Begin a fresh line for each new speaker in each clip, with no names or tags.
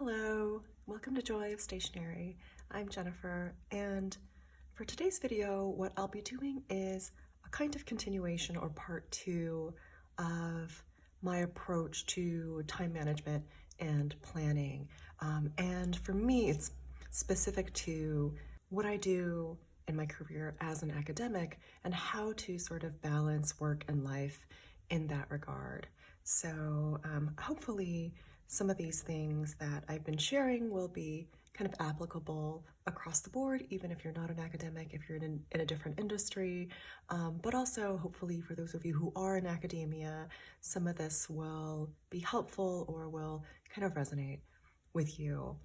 Hello, welcome to Joy of Stationery. I'm Jennifer, and for today's video, what I'll be doing is a kind of continuation or part two of my approach to time management and planning. And for me, it's specific to what I do in my career as an academic and how to sort of balance work and life in that regard. So hopefully some of these things that I've been sharing will be kind of applicable across the board, even if you're not an academic, if you're in a different industry, but also hopefully for those of you who are in academia, some of this will be helpful or will kind of resonate with you.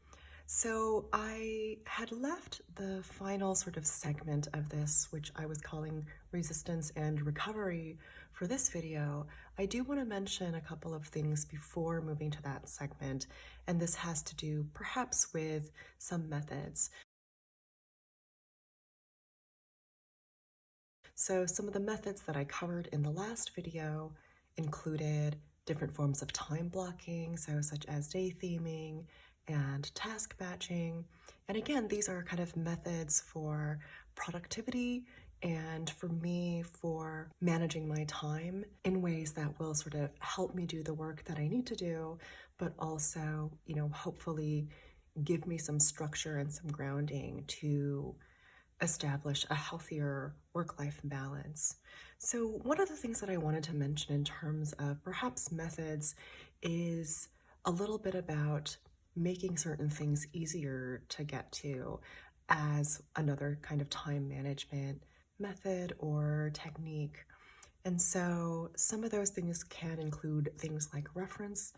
So I had left the final sort of segment of this, which I was calling resistance and recovery for this video. I do want to mention a couple of things before moving to that segment, and this has to do perhaps with some methods. So some of the methods that I covered in the last video included different forms of time blocking, so such as day theming and task batching. And again, these are kind of methods for productivity and for me for managing my time in ways that will sort of help me do the work that I need to do, but also, hopefully give me some structure and some grounding to establish a healthier work-life balance. So one of the things that I wanted to mention in terms of perhaps methods is a little bit about making certain things easier to get to as another kind of time management method or technique. And so some of those things can include things like reference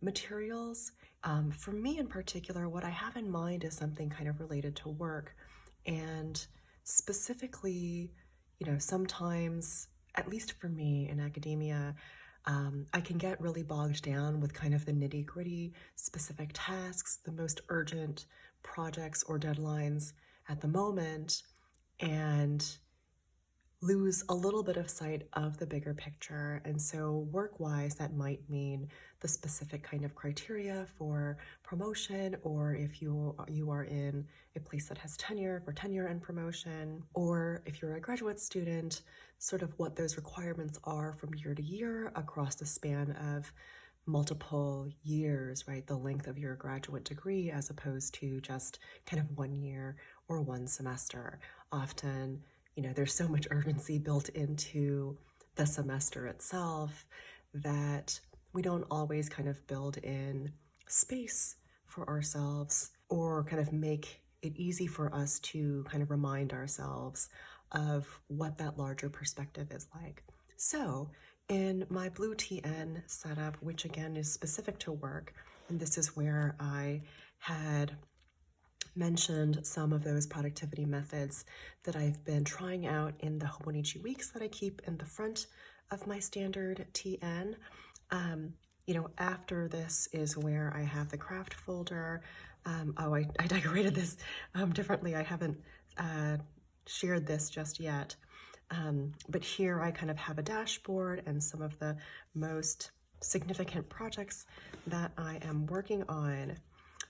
materials. For me in particular, what I have in mind is something kind of related to work. And specifically, sometimes, at least for me in academia, I can get really bogged down with kind of the nitty-gritty specific tasks, the most urgent projects or deadlines at the moment, and lose a little bit of sight of the bigger picture. And so work-wise, that might mean the specific kind of criteria for promotion, or if you are in a place that has tenure, for tenure and promotion, or if you're a graduate student, sort of what those requirements are from year to year across the span of multiple years, right? The length of your graduate degree as opposed to just kind of 1 year or 1 semester. Often, there's so much urgency built into the semester itself that we don't always kind of build in space for ourselves or kind of make it easy for us to kind of remind ourselves of what that larger perspective is like. So in my Blue TN setup, which again is specific to work, and this is where I had mentioned some of those productivity methods that I've been trying out in the Hobonichi Weeks that I keep in the front of my standard TN. After this is where I have the craft folder. I decorated this differently. I haven't shared this just yet. But here I kind of have a dashboard and some of the most significant projects that I am working on.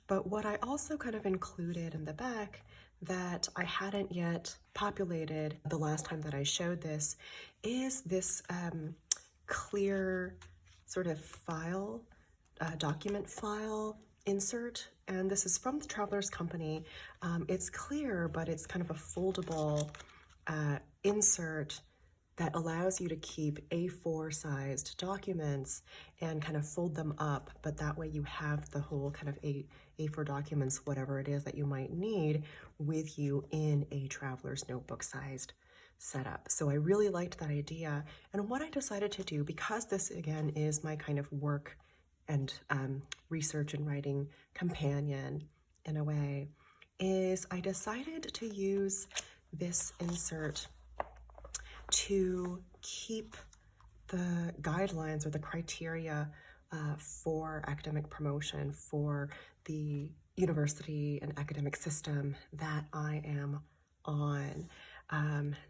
But what I also kind of included in the back that I hadn't yet populated the last time that I showed this is this clear sort of file, document file insert. And this is from the Traveler's Company. It's clear, but it's kind of a foldable insert that allows you to keep A4 sized documents and kind of fold them up, but that way you have the whole kind of A4 documents, whatever it is that you might need, with you in a traveler's notebook sized setup. So I really liked that idea. And what I decided to do, because this again is my kind of work and research and writing companion in a way, is I decided to use this insert to keep the guidelines or the criteria for academic promotion for the university and academic system that I am on.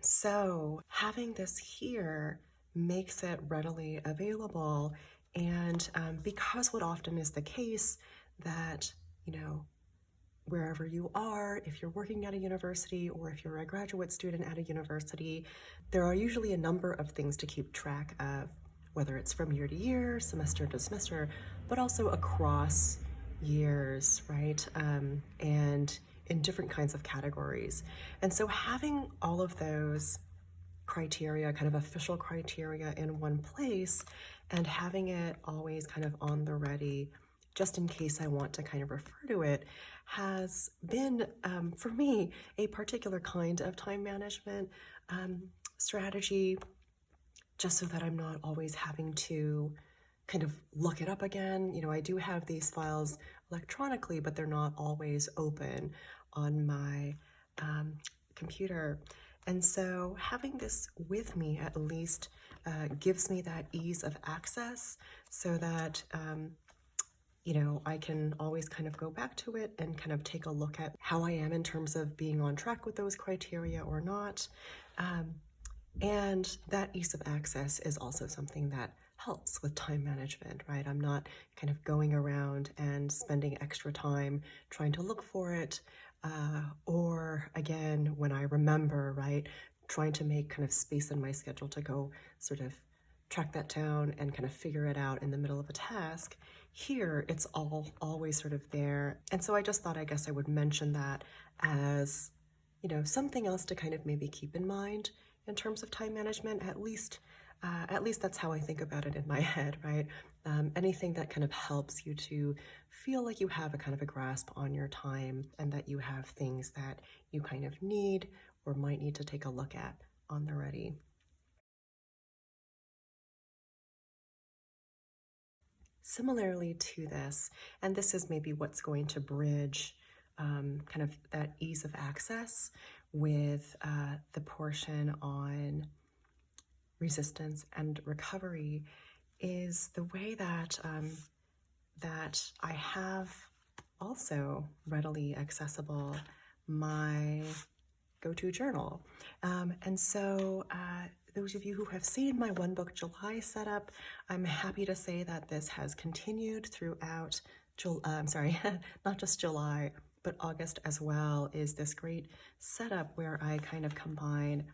So having this here makes it readily available, and because what often is the case that, wherever you are, if you're working at a university or if you're a graduate student at a university, there are usually a number of things to keep track of, whether it's from year to year, semester to semester, but also across years, right? And in different kinds of categories. And so having all of those criteria, kind of official criteria in one place, and having it always kind of on the ready, just in case I want to kind of refer to it, has been, for me, a particular kind of time management strategy, just so that I'm not always having to kind of look it up again. I do have these files electronically, but they're not always open on my computer. And so having this with me at least gives me that ease of access, so that I can always kind of go back to it and kind of take a look at how I am in terms of being on track with those criteria or not. And that ease of access is also something that helps with time management, right? I'm not kind of going around and spending extra time trying to look for it, or again, when I remember, right, trying to make kind of space in my schedule to go sort of track that down and kind of figure it out in the middle of a task. Here, it's always sort of there. And so I just thought, I guess I would mention that as, something else to kind of maybe keep in mind in terms of time management. At least that's how I think about it in my head, right? Anything that kind of helps you to feel like you have a kind of a grasp on your time, and that you have things that you kind of need or might need to take a look at on the ready. Similarly to this, and this is maybe what's going to bridge kind of that ease of access with the portion on resistance and recovery, is the way that that I have also readily accessible my go-to journal. And so those of you who have seen my One Book July setup, I'm happy to say that this has continued throughout, not just July, but August as well, is this great setup where I kind of combine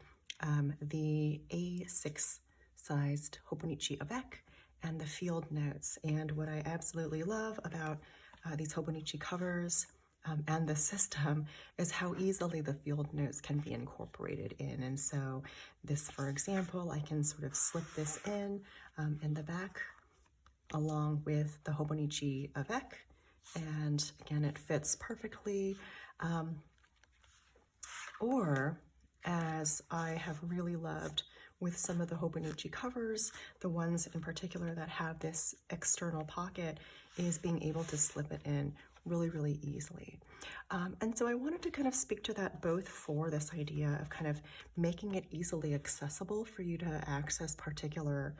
the A6 sized Hobonichi avec and the field notes. And what I absolutely love about these Hobonichi covers and the system is how easily the field notes can be incorporated in. And so this, for example, I can sort of slip this in the back along with the Hobonichi avec, and again, it fits perfectly. Or, as I have really loved with some of the Hobonichi covers, the ones in particular that have this external pocket, is being able to slip it in really, really easily. And so I wanted to kind of speak to that, both for this idea of kind of making it easily accessible for you to access particular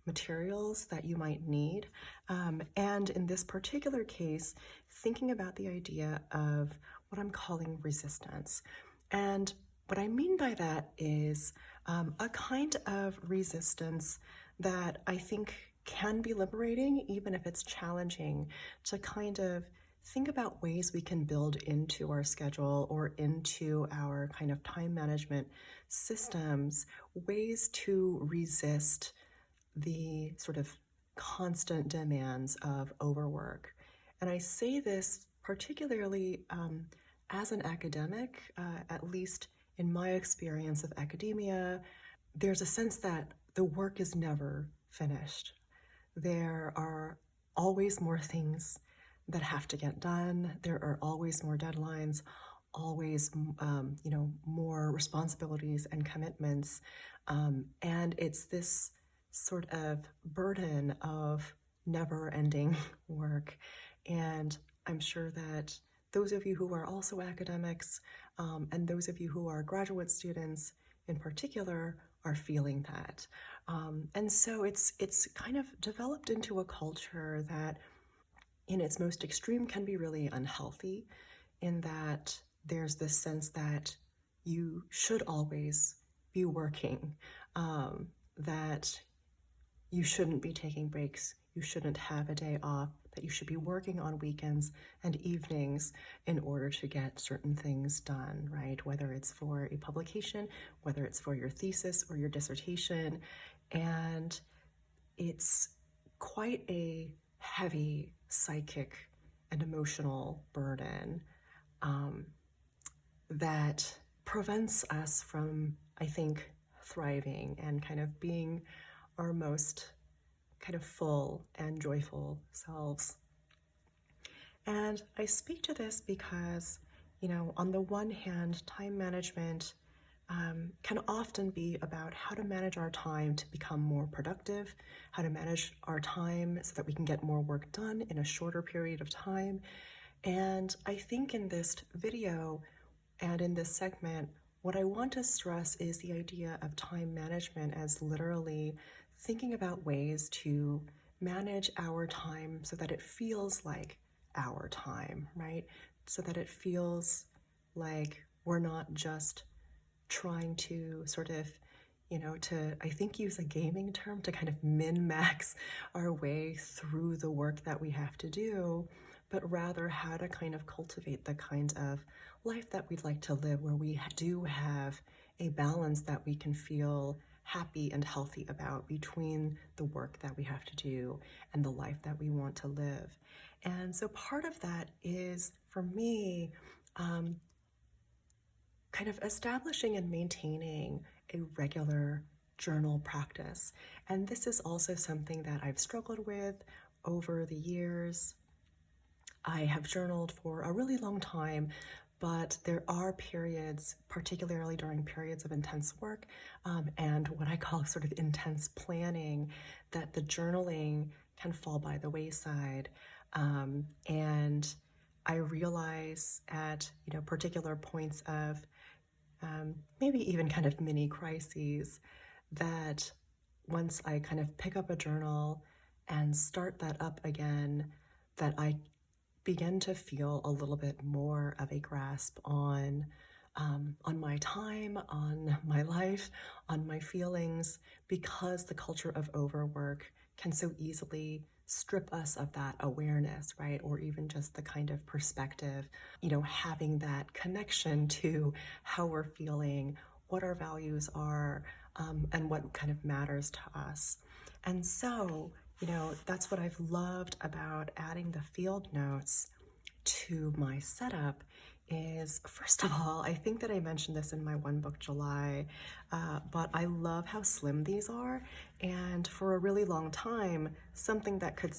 materials that you might need. And in this particular case, thinking about the idea of what I'm calling resistance. And what I mean by that is a kind of resistance that I think can be liberating, even if it's challenging, to kind of think about ways we can build into our schedule or into our kind of time management systems, ways to resist the sort of constant demands of overwork. And I say this particularly as an academic, at least in my experience of academia, there's a sense that the work is never finished. There are always more things that have to get done. There are always more deadlines, always, more responsibilities and commitments. And it's this sort of burden of never-ending work. And I'm sure that those of you who are also academics, and those of you who are graduate students in particular, are feeling that. And so it's kind of developed into a culture that, in its most extreme, can be really unhealthy, in that there's this sense that you should always be working, that you shouldn't be taking breaks, you shouldn't have a day off, that you should be working on weekends and evenings in order to get certain things done, right? Whether it's for a publication, whether it's for your thesis or your dissertation. And it's quite a heavy psychic and emotional burden that prevents us from, I think, thriving and kind of being our most kind of full and joyful selves. And I speak to this because, on the one hand, time management can often be about how to manage our time to become more productive, how to manage our time so that we can get more work done in a shorter period of time. And I think in this video and in this segment, what I want to stress is the idea of time management as literally thinking about ways to manage our time so that it feels like our time, right? So that it feels like we're not just trying to sort of, I think use a gaming term to kind of min-max our way through the work that we have to do, but rather how to kind of cultivate the kind of life that we'd like to live, where we do have a balance that we can feel happy and healthy about between the work that we have to do and the life that we want to live. And so part of that is, for me, kind of establishing and maintaining a regular journal practice. And this is also something that I've struggled with over the years. I have journaled for a really long time, but there are periods, particularly during periods of intense work and what I call sort of intense planning, that the journaling can fall by the wayside. And I realize at particular points of maybe even kind of mini crises, that once I kind of pick up a journal and start that up again, that I begin to feel a little bit more of a grasp on my time, on my life, on my feelings, because the culture of overwork can so easily strip us of that awareness, right? Or even just the kind of perspective, having that connection to how we're feeling, what our values are, and what kind of matters to us. And so, that's what I've loved about adding the field notes to my setup is, first of all, I think that I mentioned this in my One Book July, but I love how slim these are. And for a really long time, something that could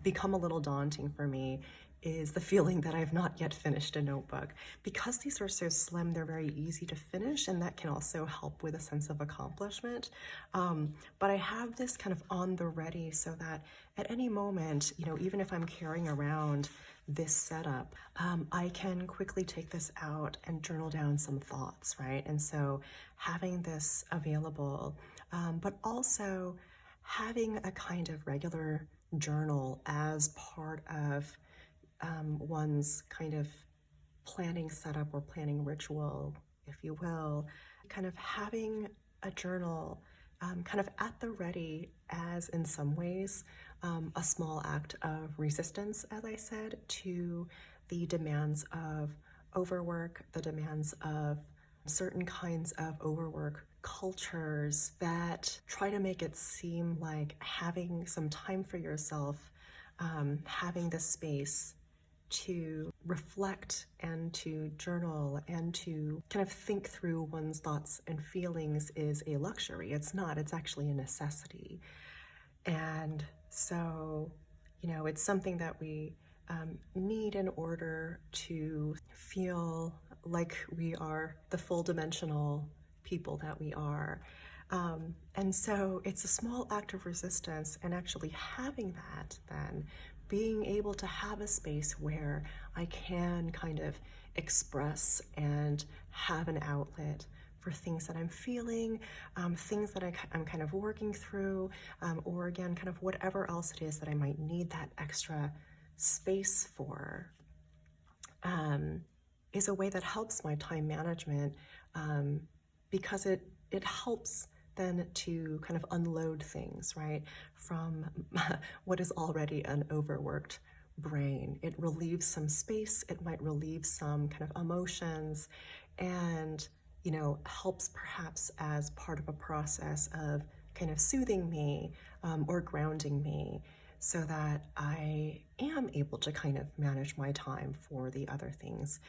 become a little daunting for me is the feeling that I've not yet finished a notebook. Because these are so slim, they're very easy to finish, and that can also help with a sense of accomplishment. But I have this kind of on the ready so that at any moment, even if I'm carrying around this setup, I can quickly take this out and journal down some thoughts, right? And so having this available, but also having a kind of regular journal as part of one's kind of planning setup or planning ritual, if you will, kind of having a journal kind of at the ready as, in some ways, a small act of resistance, as I said, to the demands of overwork, the demands of certain kinds of overwork cultures that try to make it seem like having some time for yourself, having the space to reflect and to journal and to kind of think through one's thoughts and feelings is a luxury. It's not, it's actually a necessity. And so, it's something that we need in order to feel like we are the full dimensional people that we are. And so it's a small act of resistance, and actually having that, then being able to have a space where I can kind of express and have an outlet for things that I'm feeling, things that I'm kind of working through, or again, kind of whatever else it is that I might need that extra space for, is a way that helps my time management, because it helps than to kind of unload things, right, from what is already an overworked brain. It relieves some space, it might relieve some kind of emotions, and, you know, helps perhaps as part of a process of kind of soothing me or grounding me so that I am able to kind of manage my time for the other things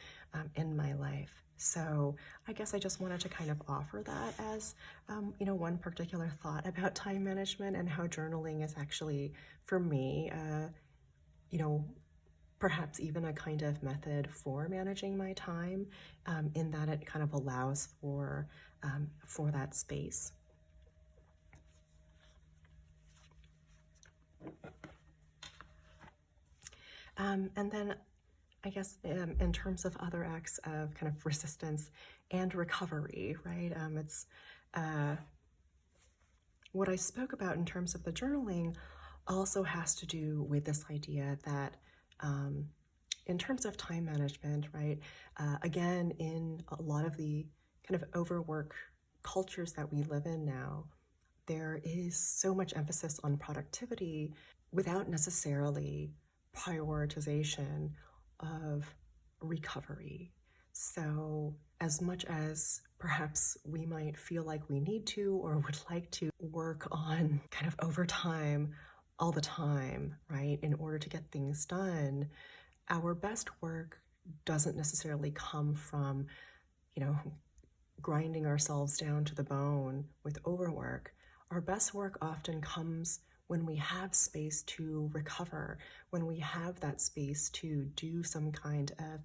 in my life. So I guess I just wanted to kind of offer that as, you know, one particular thought about time management and how journaling is actually, for me, you know, perhaps even a kind of method for managing my time, in that it kind of allows for that space. And then I guess in terms of other acts of kind of resistance and recovery, right? It's what I spoke about in terms of the journaling also has to do with this idea that in terms of time management, right? Again, in a lot of the kind of overwork cultures that we live in now, there is so much emphasis on productivity without necessarily prioritization of recovery. So as much as perhaps we might feel like we need to or would like to work on kind of overtime all the time, right, in order to get things done, our best work doesn't necessarily come from, you know, grinding ourselves down to the bone with overwork. Our best work often comes when we have space to recover, when we have that space to do some kind of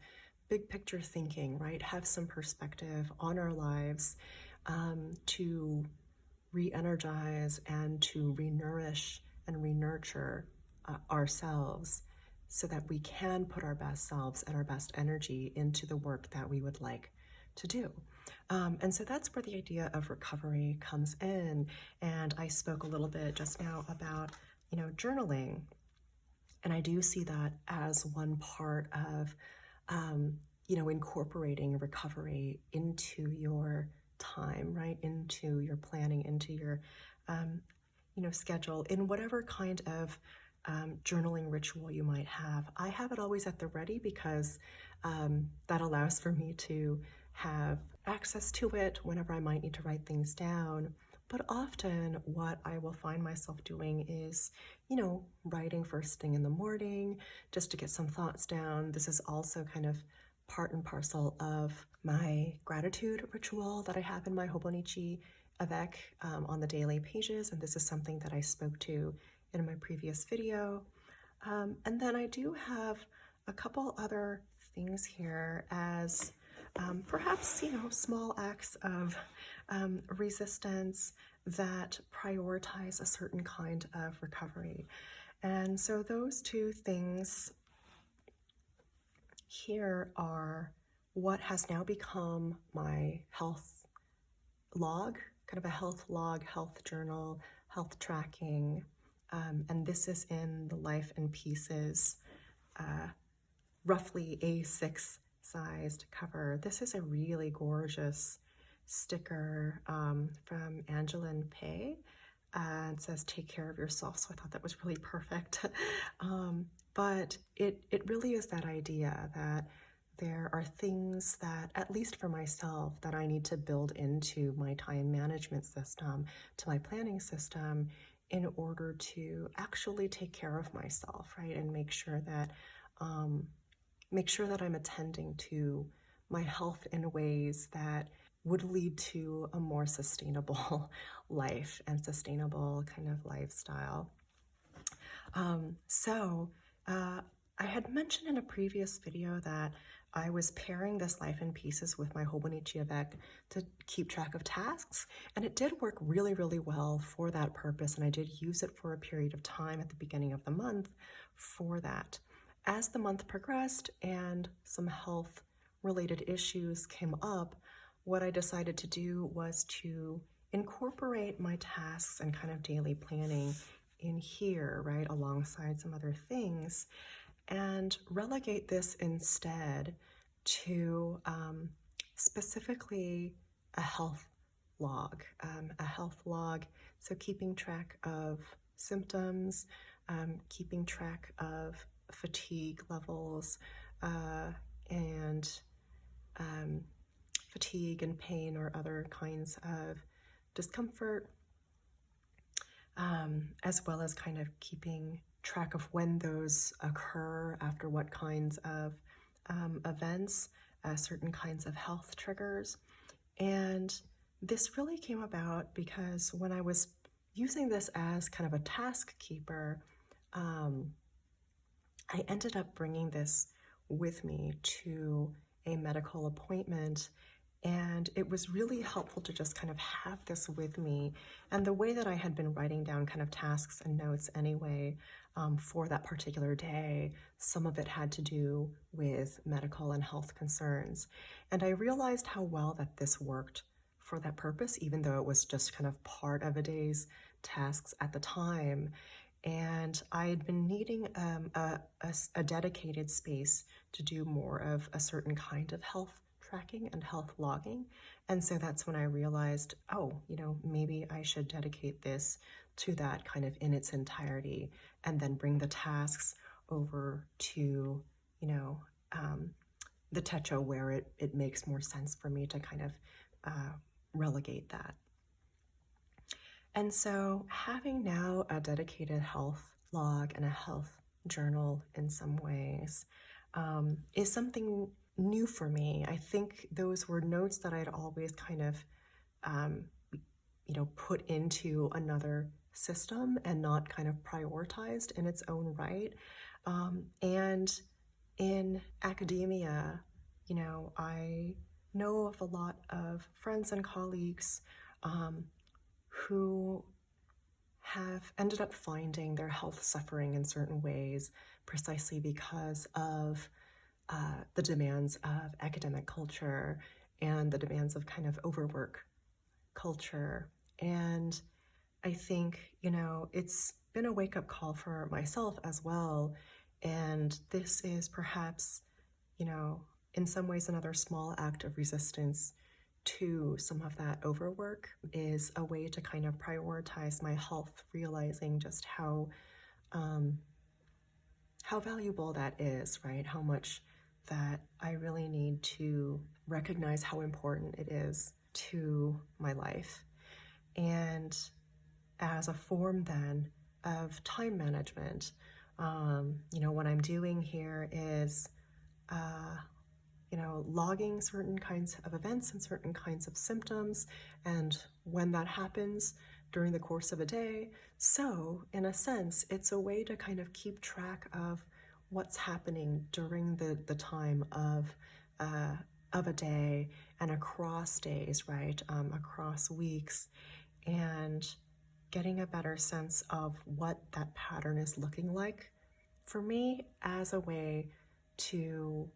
big picture thinking, right? Have some perspective on our lives, to re-energize and to re-nourish and re-nurture ourselves so that we can put our best selves and our best energy into the work that we would like to do. And so that's where the idea of recovery comes in. And I spoke a little bit just now about, you know, journaling. And I do see that as one part of, you know, incorporating recovery into your time, right? Into your planning, into your, you know, schedule, in whatever kind of journaling ritual you might have. I have it always at the ready because that allows for me to have access to it whenever I might need to write things down. But often what I will find myself doing is, you know, writing first thing in the morning just to get some thoughts down. This is also kind of part and parcel of my gratitude ritual that I have in my Hobonichi avec on the daily pages. And this is something that I spoke to in my previous video. And then I do have a couple other things here as perhaps, you know, small acts of resistance that prioritize a certain kind of recovery. And so those two things here are what has now become my health log, kind of a health log, health journal, health tracking. And this is in the Life&Pieces, roughly A6 sized cover. This is a really gorgeous sticker from Angelin Pei. It says, "Take care of yourself." So I thought that was really perfect. But it really is that idea that there are things that, at least for myself, that I need to build into my time management system, to my planning system, in order to actually take care of myself, right? And make sure that I'm attending to my health in ways that would lead to a more sustainable life and sustainable kind of lifestyle. I had mentioned in a previous video that I was pairing this Life&Pieces with my Hobonichi avec to keep track of tasks, and it did work really, really well for that purpose, and I did use it for a period of time at the beginning of the month for that. As the month progressed and some health-related issues came up, what I decided to do was to incorporate my tasks and kind of daily planning in here, right, alongside some other things, and relegate this instead to specifically a health log, so keeping track of symptoms, keeping track of fatigue levels, and fatigue and pain or other kinds of discomfort, as well as kind of keeping track of when those occur, after what kinds of events, certain kinds of health triggers. And this really came about because when I was using this as kind of a task keeper, I ended up bringing this with me to a medical appointment, and it was really helpful to just kind of have this with me. And the way that I had been writing down kind of tasks and notes anyway for that particular day, some of it had to do with medical and health concerns. And I realized how well that this worked for that purpose, even though it was just kind of part of a day's tasks at the time. And I had been needing a dedicated space to do more of a certain kind of health tracking and health logging. And so that's when I realized, oh, maybe I should dedicate this to that kind of in its entirety, and then bring the tasks over to, the techo where it makes more sense for me to kind of relegate that. And so having now a dedicated health log and a health journal in some ways is something new for me. I think those were notes that I'd always kind of, put into another system and not kind of prioritized in its own right. And in academia, I know of a lot of friends and colleagues who have ended up finding their health suffering in certain ways precisely because of the demands of academic culture and the demands of kind of overwork culture. And I think, it's been a wake-up call for myself as well. And this is perhaps, in some ways another small act of resistance to some of that overwork, is a way to kind of prioritize my health, realizing just how valuable that is, right? How much that I really need to recognize how important it is to my life. And as a form then of time management, what I'm doing here is logging certain kinds of events and certain kinds of symptoms, and when that happens during the course of a day. So in a sense, it's a way to kind of keep track of what's happening during the time of a day and across days, right? Across weeks, and getting a better sense of what that pattern is looking like for me as a way to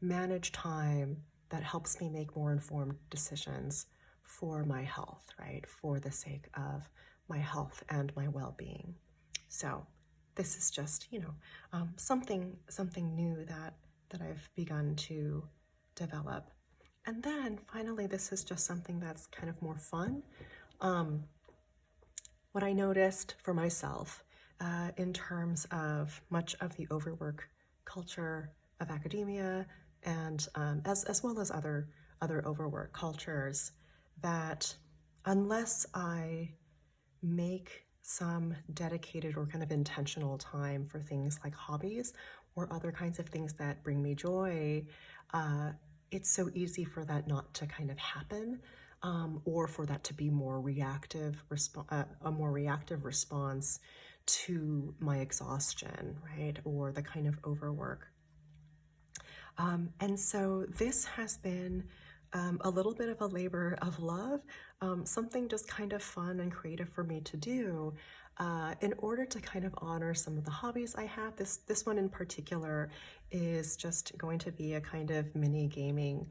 manage time that helps me make more informed decisions for my health, right? For the sake of my health and my well-being. So this is just, something new that I've begun to develop. And then finally, this is just something that's kind of more fun. What I noticed for myself in terms of much of the overwork culture of academia, and as well as other overwork cultures, that unless I make some dedicated or kind of intentional time for things like hobbies or other kinds of things that bring me joy, it's so easy for that not to kind of happen, or for that to be a more reactive response to my exhaustion, right? Or the kind of overwork. And so this has been a little bit of a labor of love, something just kind of fun and creative for me to do in order to kind of honor some of the hobbies I have. This one in particular is just going to be a kind of mini gaming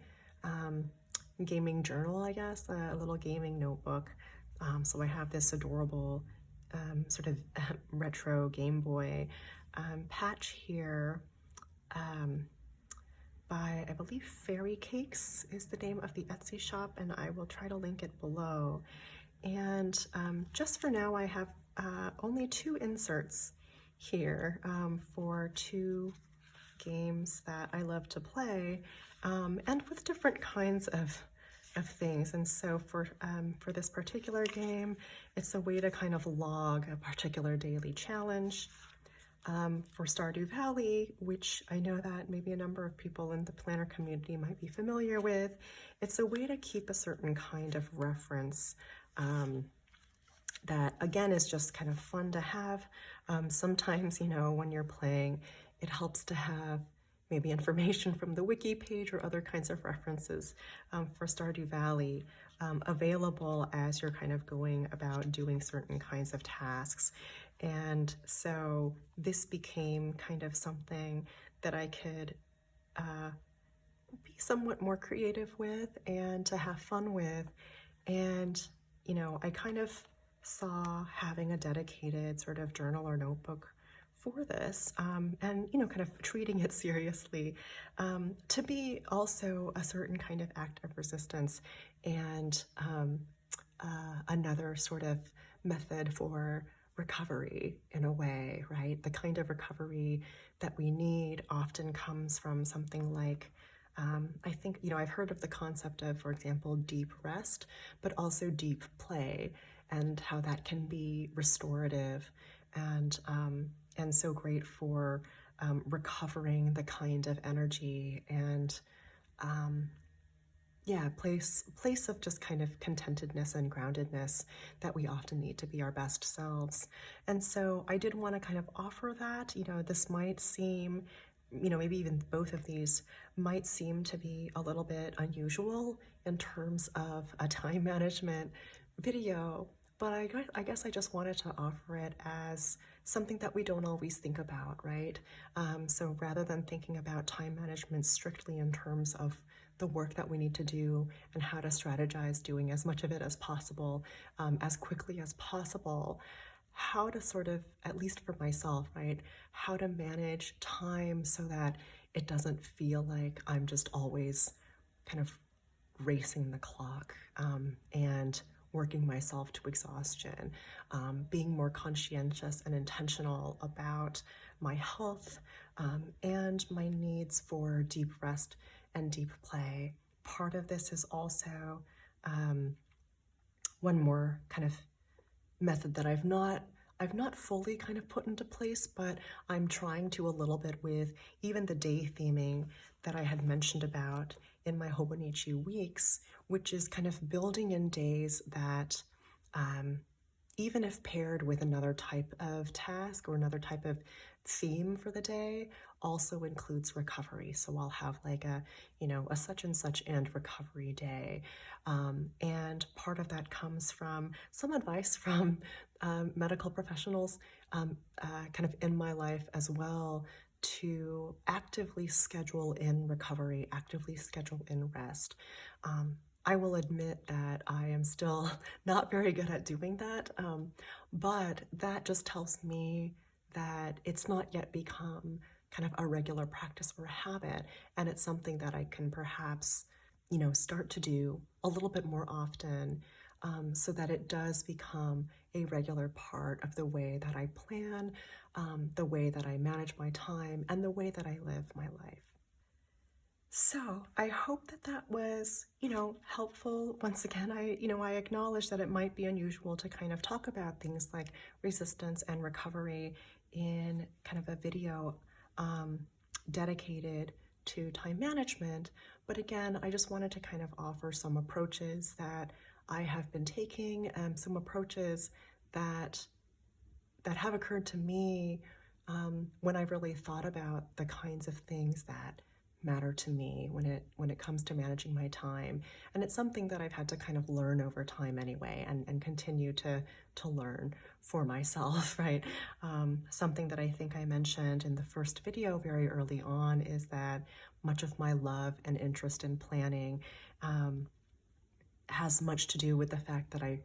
journal, I guess, a little gaming notebook. So I have this adorable sort of retro Game Boy patch here by, I believe Fairy Cakes is the name of the Etsy shop, and I will try to link it below. And just for now, I have only 2 inserts here for 2 games that I love to play, and with different kinds of things. And so for this particular game, it's a way to kind of log a particular daily challenge. For Stardew Valley, which I know that maybe a number of people in the planner community might be familiar with, it's a way to keep a certain kind of reference that, again, is just kind of fun to have. Sometimes, you know, when you're playing, it helps to have maybe information from the wiki page or other kinds of references for Stardew Valley available as you're kind of going about doing certain kinds of tasks. And so this became kind of something that I could be somewhat more creative with and to have fun with. And, you know, I kind of saw having a dedicated sort of journal or notebook for this, and, you know, kind of treating it seriously, to be also a certain kind of act of resistance and another sort of method for recovery in a way, right? The kind of recovery that we need often comes from something like, I think, you know, I've heard of the concept of, for example, deep rest, but also deep play, and how that can be restorative and so great for recovering the kind of energy and yeah, place of just kind of contentedness and groundedness that we often need to be our best selves. And so I did want to kind of offer that. You know, this might seem, you know, maybe even both of these might seem to be a little bit unusual in terms of a time management video, but I guess I just wanted to offer it as something that we don't always think about, right? So rather than thinking about time management strictly in terms of the work that we need to do and how to strategize doing as much of it as possible, as quickly as possible, how to sort of, at least for myself, right, how to manage time so that it doesn't feel like I'm just always kind of racing the clock and working myself to exhaustion, being more conscientious and intentional about my health and my needs for deep rest and deep play. Part of this is also one more kind of method that I've not fully kind of put into place, but I'm trying to a little bit with even the day theming that I had mentioned about in my Hobonichi Weeks, which is kind of building in days that even if paired with another type of task or another type of theme for the day, also includes recovery. So I'll have like a, you know, a such and such and recovery day. And part of that comes from some advice from medical professionals kind of in my life as well, to actively schedule in recovery, actively schedule in rest. I will admit that I am still not very good at doing that, but that just tells me that it's not yet become kind of a regular practice or a habit, and it's something that I can perhaps, you know, start to do a little bit more often, so that it does become a regular part of the way that I plan, the way that I manage my time, and the way that I live my life. So I hope that that was, you know, helpful. Once again, I acknowledge that it might be unusual to kind of talk about things like resistance and recovery in kind of a video dedicated to time management. But again, I just wanted to kind of offer some approaches that I have been taking, some approaches that have occurred to me when I've really thought about the kinds of things that matter to me when it comes to managing my time. And it's something that I've had to kind of learn over time anyway, and continue to learn for myself, right? Something that I think I mentioned in the first video very early on is that much of my love and interest in planning has much to do with the fact that I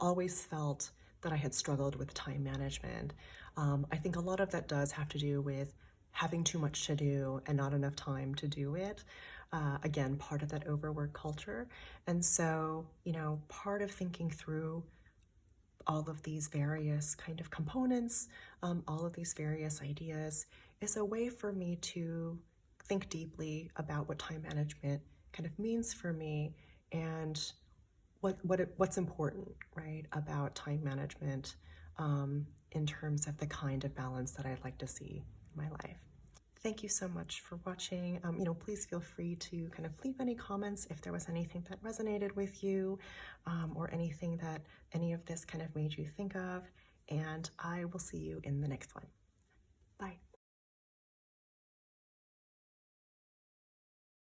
always felt that I had struggled with time management. I think a lot of that does have to do with having too much to do and not enough time to do it. again, part of that overwork culture. And so, you know, part of thinking through all of these various kind of components, all of these various ideas, is a way for me to think deeply about what time management kind of means for me and what's important, right, about time management in terms of the kind of balance that I'd like to see in my life. Thank you so much for watching. You know, please feel free to kind of leave any comments if there was anything that resonated with you or anything that any of this kind of made you think of. And I will see you in the next one. Bye.